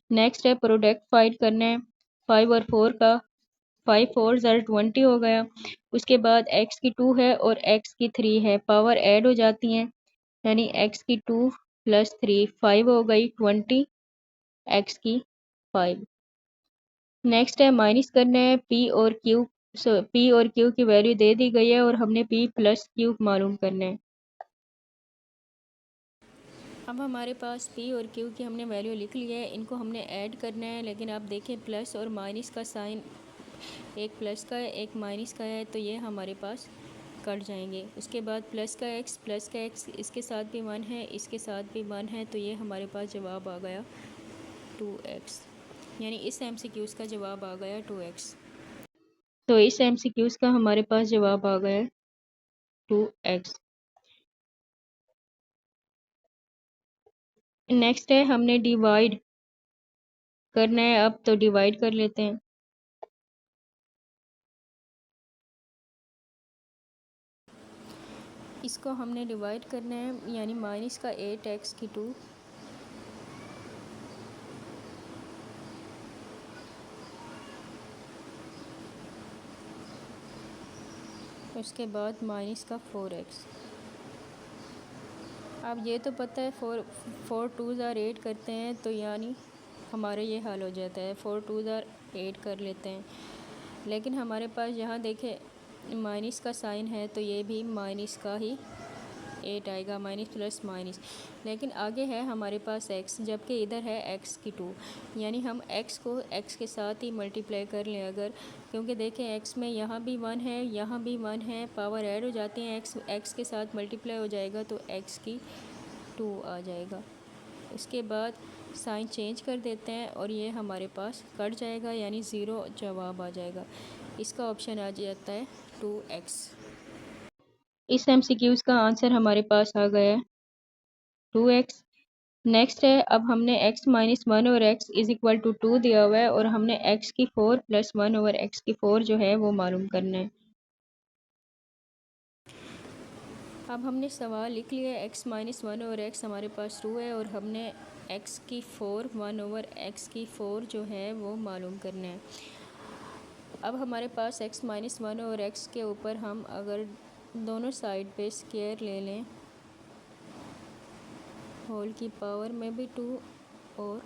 Next है product find करना है 5 और 4 का। 5 4 ज़र 20 हो गया। उसके बाद x की 2 है और x की 3 है, पावर ऐड हो जाती हैं, यानी x की 2 प्लस 3 5 हो गई 20, x की 5। नेक्स्ट है माइनस करना है p और q। p और q की वैल्यू दे दी गई है और हमने p प्लस q मालूम करना है। अब हमारे पास p और q की हमने वैल्यू लिख ली है, इनको हमने ऐड करना है। लेकिन आप देखें प्लस और माइनस का साइन एक प्लस का है एक माइनस का है, तो ये हमारे पास कट जाएंगे। उसके बाद प्लस का x इसके साथ भी 1 है, इसके साथ भी 1 है, तो ये हमारे पास जवाब आ गया 2x, यानी इस MCQs का जवाब आ गया 2x। तो इस MCQs का हमारे पास जवाब आ गया 2x। नेक्स्ट है हमने डिवाइड करना है, अब तो डिवाइड कर लेते हैं। इसको हमने डिवाइड करना है, यानी माइनस का 8x की 2 उसके बाद माइनस का 4x। अब ये तो पता है 4 2 ज़ार 8 करते हैं तो यानी हमारा ये हाल हो जाता है। 4 2 ज़ार 8 कर लेते हैं, लेकिन हमारे पास यहाँ देखें माइनस का साइन है तो ये भी माइनस का ही 8 आएगा, माइनस प्लस माइनस। लेकिन आगे है हमारे पास x, जबकि इधर है x की 2, यानी हम x को x के साथ ही मल्टीप्लाई कर लें अगर, क्योंकि देखें x में यहाँ भी 1 है यहाँ भी 1 है, पावर ऐड हो जाती है, x के साथ मल्टीप्लाई हो जाएगा तो x की 2 आ जाएगा। इसके बाद साइन चेंज कर देते हैं और ये हमारे पास कट जाएगा, यानी ज़ीरो जवाब आ जाएगा। इसका ऑप्शन आ जाता है 2x। इस MCQs का आंसर हमारे पास आ गया है 2x। नेक्स्ट है अब हमने x माइनस 1 और x इज इक्वल टू 2 दिया हुआ है और हमने x की 4 प्लस 1 ओवर x की 4 जो है वो मालूम करना है। अब हमने सवाल लिख लिया है, x माइनस 1 और x हमारे पास 2 है और हमने x की 4 1 ओवर x की 4 जो है वो मालूम करना है। अब हमारे पास x माइनस 1 और x के ऊपर हम अगर दोनों साइड पे स्क्वायर ले लें, होल की पावर में भी 2 और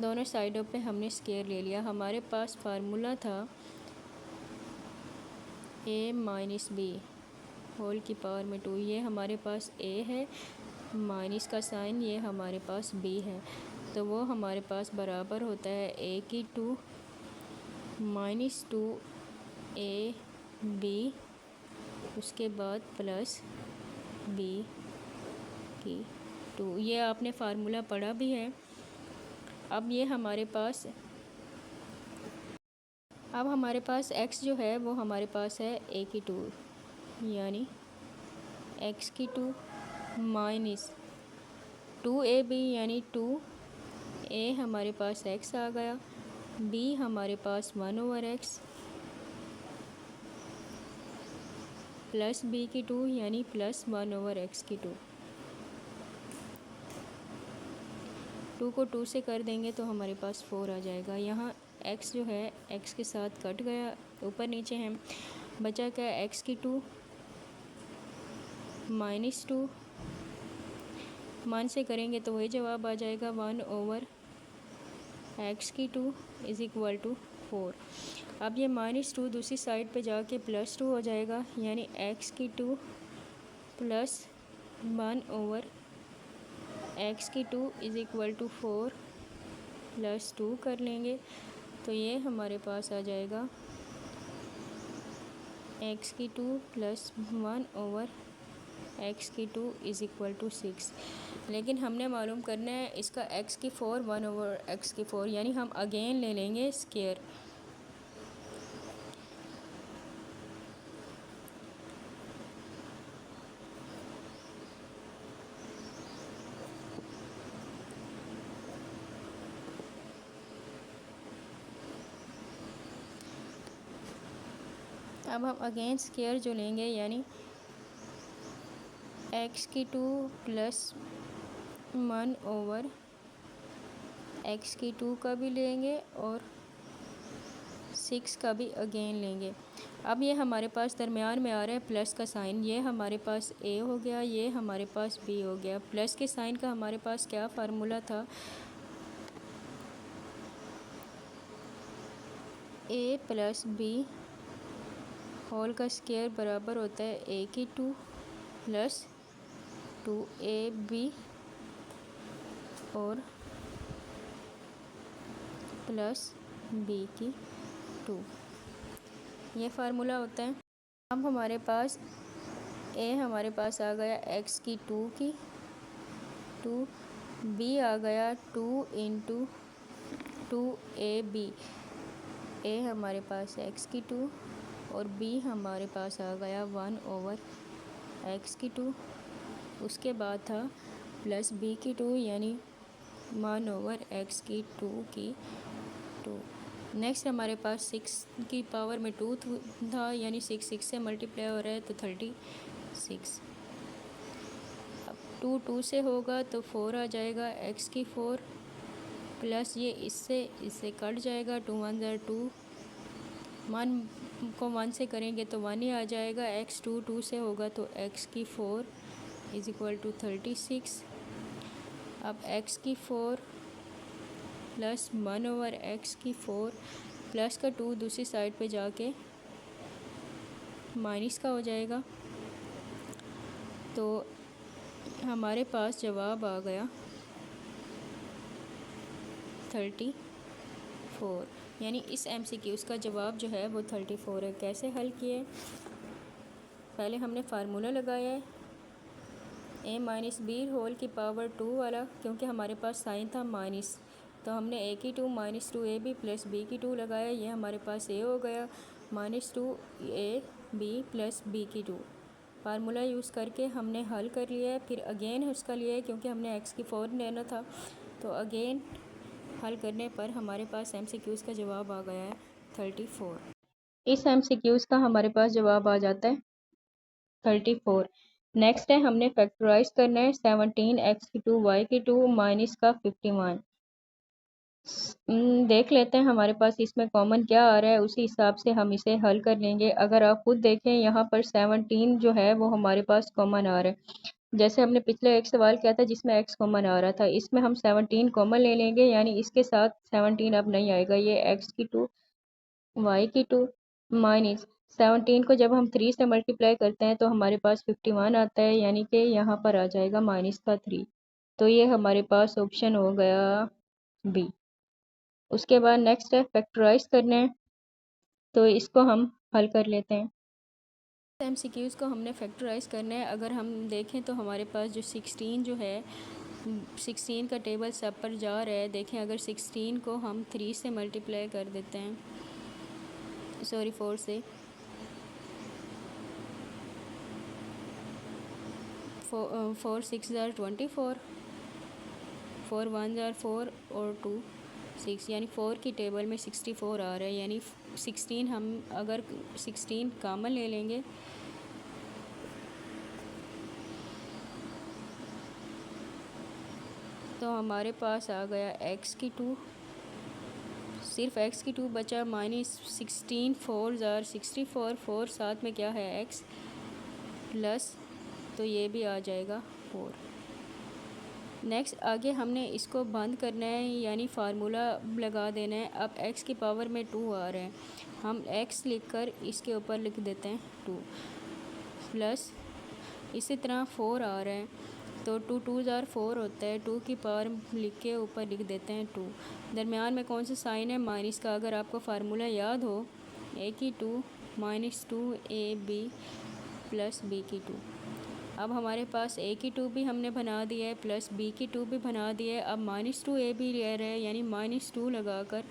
दोनों साइडों पे हमने स्क्वायर ले लिया। हमारे पास फार्मूला था a माइनस बी होल की पावर में 2, ये हमारे पास a है, माइनस का साइन ये हमारे पास b है, तो वो हमारे पास बराबर होता है a की 2 माइनस 2 a b, उसके बाद प्लस b की 2। ये आपने फार्मूला पढ़ा भी है। अब हमारे पास x जो है वो हमारे पास है a की 2, यानी x की 2 माइनस 2ab यानी 2a हमारे पास x आ गया, b हमारे पास 1 ओवर x प्लस b की 2 यानी प्लस 1 ओवर x की 2 को 2 से कर देंगे तो हमारे पास 4 आ जाएगा। यहाँ x जो है x के साथ कट गया, ऊपर नीचे है, बचा क्या x की 2 माइनस 2, मान से करेंगे तो वही जवाब आ जाएगा 1 ओवर x की 2 इज़ इक्वल टू 4। अब ये माइनस 2 दूसरी साइड पे जाके प्लस 2 हो जाएगा, यानी x की 2 प्लस 1 ओवर x की 2 इज़ इक्वल टू 4 प्लस 2 कर लेंगे तो ये हमारे पास आ जाएगा x की 2 प्लस 1 ओवर x की 2 इज़ इक्वल टू 6। लेकिन हमने मालूम करना है इसका x की 4 1 ओवर x की 4, यानी हम अगेन ले लेंगे स्क्वायर। अब हम अगेन स्क्वायर जो लेंगे, यानी x की 2 प्लस 1 ओवर एक्स की 2 का भी लेंगे और 6 का भी अगेन लेंगे। अब ये हमारे पास दरमियान में आ रहा है प्लस का साइन, ये हमारे पास ए हो गया, ये हमारे पास बी हो गया। प्लस के साइन का हमारे पास क्या फार्मूला था, ए प्लस बी होल का स्क्वायर बराबर होता है ए की 2 प्लस 2ab और प्लस बी की 2, ये फार्मूला होता है। अब हमारे पास हमारे पास आ गया एक्स की 2 बी आ गया 2 इंटू 2ab। ए हमारे पास एक्स की 2 और बी हमारे पास आ गया 1/x की 2। उसके बाद था प्लस बी की 2 यानी 1/x की 2 की 2। नेक्स्ट हमारे पास 6 की पावर में 2 था, यानी 6 से मल्टीप्लाई हो रहा है तो 36। अब 2 से होगा तो 4 आ जाएगा, x की 4 प्लस ये इससे कट जाएगा, 2 1 ज़ा 2, 1 को 1 से करेंगे तो 1 ही आ जाएगा। x 2 से होगा तो x की 4 इज़ इक्वल टू 36। अब x की 4 प्लस 1/x की 4 प्लस का 2 दूसरी साइड पे जाके माइनस का हो जाएगा, तो हमारे पास जवाब आ गया 34। यानी इस MCQ का जवाब जो है वो 34 है। कैसे हल किए, पहले हमने फार्मूला लगाया है a माइनस बी होल की पावर 2 वाला, क्योंकि हमारे पास साइन था माइनस, तो हमने a की 2 माइनस 2ab प्लस b की 2 लगाया, ये हमारे पास a हो गया माइनस 2ab प्लस b की 2। फार्मूला यूज़ करके हमने हल कर लिया है, फिर अगेन उसका लिया है क्योंकि हमने x की 4 लेना था, तो अगेन हल करने पर हमारे पास MCQ का जवाब आ गया है 34। इस MCQ का हमारे पास जवाब आ जाता है 34। नेक्स्ट है हमने फैक्टराइज करना है 17x की 2 y की 2 माइनस का 51। देख लेते हैं हमारे पास इसमें कॉमन क्या आ रहा है, उसी हिसाब से हम इसे हल कर लेंगे। अगर आप खुद देखें यहाँ पर 17 जो है वो हमारे पास कॉमन आ रहा है। जैसे हमने पिछले एक सवाल किया था जिसमें x कॉमन आ रहा था, इसमें हम 17 कॉमन ले लेंगे, यानी इसके साथ 17 अब नहीं आएगा। ये x की 2 y की 2 माइनस 17 को जब हम 3 से मल्टीप्लाई करते हैं तो हमारे पास 51 आता है, यानी कि यहाँ पर आ जाएगा माइनस का 3। तो ये हमारे पास ऑप्शन हो गया बी। उसके बाद नेक्स्ट है फैक्टराइज करना है, तो इसको हम हल कर लेते हैं। MCQs को हमने फैक्टराइज करना है। अगर हम देखें तो हमारे पास जो 16 जो है 16 का टेबल सब पर जा रहा है। देखें अगर 16 को हम 3 से मल्टीप्लाई कर देते हैं, सॉरी 4 से, 4 6 ज़ार 24, 4 1 ज़ार 4 और 2 6, यानी 4 की टेबल में 64 आ रहा है। यानी 16 हम अगर 16 कॉमन ले लेंगे तो हमारे पास आ गया x की 2, सिर्फ x की 2 बचा, माइनस 16 4 ज़ार 64, 4 साथ में क्या है x प्लस, तो ये भी आ जाएगा 4। नेक्स्ट आगे हमने इसको बंद करना है, यानी फार्मूला लगा देना है। अब x की पावर में 2 आ रहे हैं, हम x लिखकर इसके ऊपर लिख देते हैं 2 प्लस, इसी तरह 4 आ रहे हैं तो 2 2 ज़ार 4 होता है, 2 की पावर लिख के ऊपर लिख देते हैं 2। दरमियान में कौन सा साइन है, माइनस का। अगर आपको फार्मूला याद हो a की 2 माइनस 2ab प्लस b की 2। अब हमारे पास a की 2 भी हमने बना दिया है, प्लस b की 2 भी बना दिया है। अब माइनस 2ab ले रहे हैं, यानी माइनस 2 लगाकर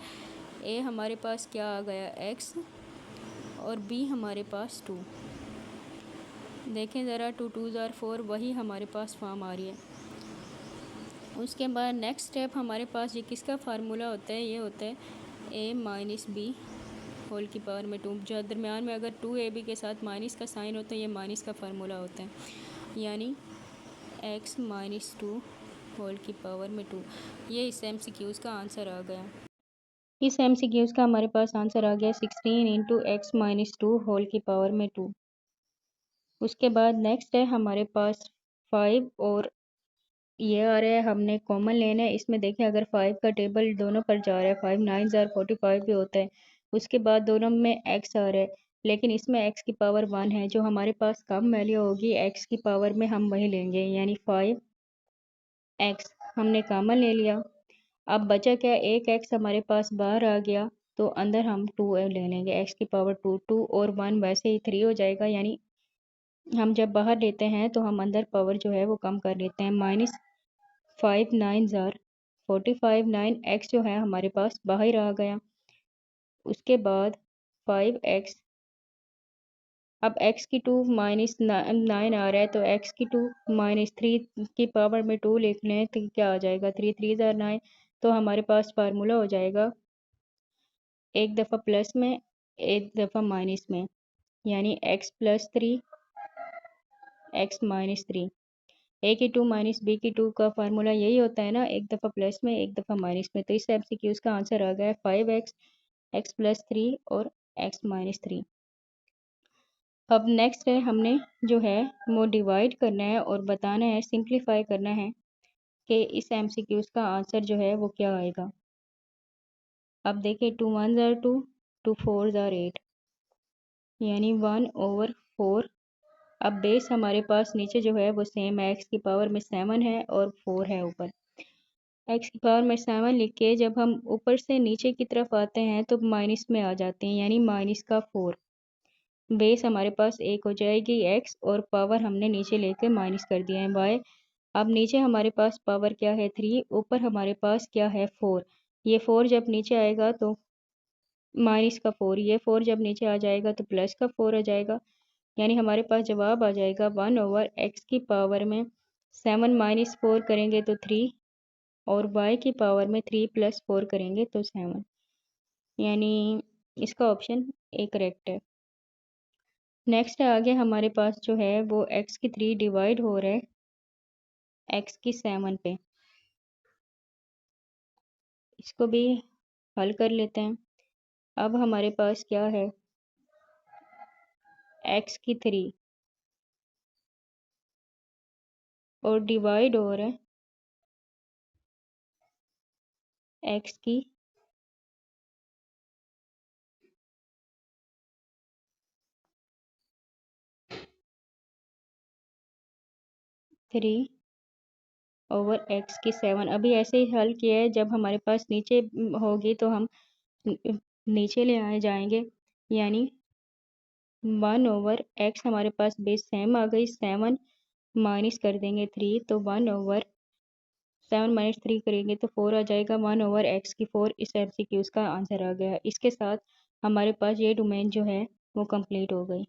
a हमारे पास क्या आ गया x और b हमारे पास 2। देखें ज़रा 2 2 ज़ार 4, वही हमारे पास फॉर्म आ रही है। उसके बाद नेक्स्ट स्टेप हमारे पास ये किसका फार्मूला होता है, ये होता है a माइनस बी होल की पावर में 2। जो दरमियान में अगर 2ab के साथ माइनस का साइन होता है, ये माइनस का फार्मूला होता है, यानी x माइनस 2 होल की पावर में 2। ये इस MCQs का आंसर आ गया। इस MCQs का हमारे पास आंसर आ गया 16 इंटू एक्स माइनस 2 होल की पावर में 2। उसके बाद नेक्स्ट है हमारे पास 5 और ये आ रहा है, हमने कॉमन लेना है। इसमें देखें अगर 5 का टेबल दोनों पर जा रहा है, 5 9 ज़ार 45 भी होता है। उसके बाद दोनों में x आ रहा है, लेकिन इसमें x की पावर 1 है। जो हमारे पास कम वैल्यू होगी x की पावर में हम वही लेंगे, यानी 5x हमने कॉमन ले लिया। अब बचा क्या, एक x हमारे पास बाहर आ गया, तो अंदर हम 2 ले लेंगे, x की पावर 2। 2 और 1 वैसे ही 3 हो जाएगा, यानी हम जब बाहर लेते हैं तो हम अंदर पावर जो है वो कम कर लेते हैं। माइनस 5 9 ज़ार 45, 9 एक्स जो है हमारे पास बाहर आ गया। उसके बाद 5x, अब x की 2 माइनस 9 आ रहा है, तो x की 2 माइनस 3 की पावर में 2 लिख लें तो क्या आ जाएगा, 3 3 ज़ार 9। तो हमारे पास फार्मूला हो जाएगा एक दफ़ा प्लस में एक दफ़ा माइनस में, यानी x प्लस 3 x माइनस 3। ए की 2 माइनस बी की 2 का फार्मूला यही होता है ना, एक दफ़ा प्लस में एक दफ़ा माइनस में। तो इस MCQ का आंसर आ गया है 5x x प्लस 3 और x माइनस 3। अब नेक्स्ट है, हमने जो है वो डिवाइड करना है और बताना है, सिंप्लीफाई करना है कि इस MCQ का आंसर जो है वो क्या आएगा। अब देखिए 2 1 ज़ार 2, 2 4 ज़ार 8, यानी 1/4। अब बेस हमारे पास नीचे जो है वो सेम है, एक्स की पावर में 7 है और 4 है ऊपर। एक्स की पावर में 7 लिख के जब हम ऊपर से नीचे की तरफ आते हैं तो माइनस में आ जाते हैं, यानी माइनस का 4। बेस हमारे पास एक हो जाएगी एक्स और पावर हमने नीचे लेके माइनस कर दिया है वाई। अब नीचे हमारे पास पावर क्या है 3, ऊपर हमारे पास क्या है 4। ये 4 जब नीचे आएगा तो माइनस का 4, ये 4 जब नीचे आ जाएगा तो प्लस का 4 आ जाएगा, यानी हमारे पास जवाब आ जाएगा 1/x की पावर में 7 माइनस 4 करेंगे तो 3, और y की पावर में 3 प्लस 4 करेंगे तो 7, यानी इसका ऑप्शन ए करेक्ट है। नेक्स्ट है आगे हमारे पास जो है वो x की 3 डिवाइड हो रहा है x की 7 पे। इसको भी हल कर लेते हैं। अब हमारे पास क्या है, x की 3 और डिवाइड हो रहा है x की 3 ओवर x की 7। अभी ऐसे ही हल किया है, जब हमारे पास नीचे होगी तो हम नीचे ले आए जाएंगे, यानी 1/x हमारे पास बेस सेम आ गई, 7 माइनस कर देंगे 3, तो 1/7 माइनस 3 करेंगे तो 4 आ जाएगा। 1/x की 4 इस MCQ का आंसर आ गया। इसके साथ हमारे पास ये डोमेन जो है वो कंप्लीट हो गई।